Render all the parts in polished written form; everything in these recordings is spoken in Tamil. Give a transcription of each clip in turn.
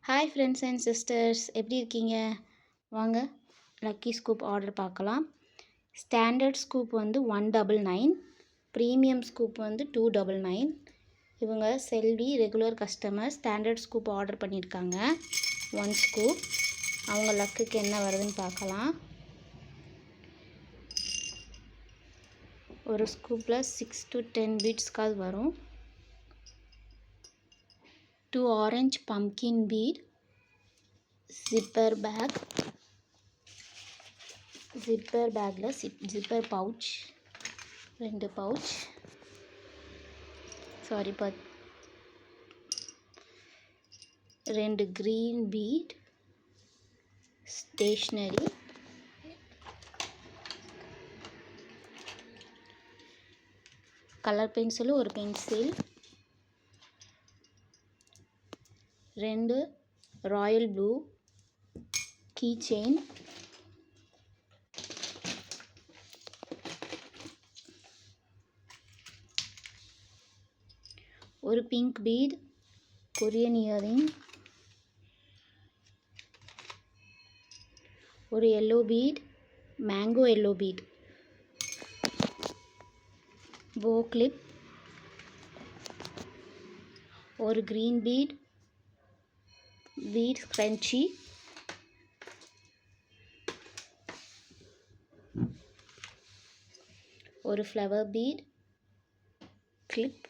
ஹாய் ஃப்ரெண்ட்ஸ் அண்ட் சிஸ்டர்ஸ், எப்படி இருக்கீங்க? வாங்க லக்கி ஸ்கூப் ஆர்டர் பார்க்கலாம். ஸ்டாண்டர்ட் ஸ்கூப் வந்து 199, ப்ரீமியம் ஸ்கூப் வந்து 299. இவங்க Selvi regular customer. Standard scoop order பண்ணியிருக்காங்க 1 ஸ்கூப். அவங்க லக்குக்கு என்ன வருதுன்னு பார்க்கலாம். ஒரு ஸ்கூப்பில் 6 to 10 பீட்ஸ்க்காவது வரும். 2 orange pumpkin bead, zipper bagல zipper pouch, 2 pouch, sorry 2 green bead, stationery, colour pencil ஒரு pencil, 2 royal blue key chain, ஒரு பிங்க் பீட் கொரியன் இயரிங், ஒரு yellow bead mango yellow bead, bow clip, ஒரு கிரீன் பீட் ஸ்க்ரன்ச்சி, ஒரு ஃப்ளவர் பீட் கிளிப்,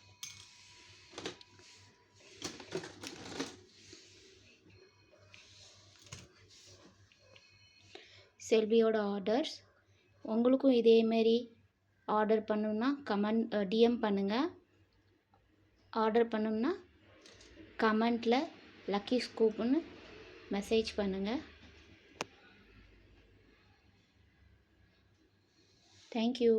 செல்வியோட ஆர்டர்ஸ். உங்களுக்கும் இதேமாரி ஆர்டர் பண்ணணுன்னா டிஎம் பண்ணுங்கள். ஆர்டர் பண்ணணுன்னா கமெண்ட்டில் லக்கி ஸ்கூப்னு மெசேஜ் பண்ணுங்கள். தேங்க்யூ.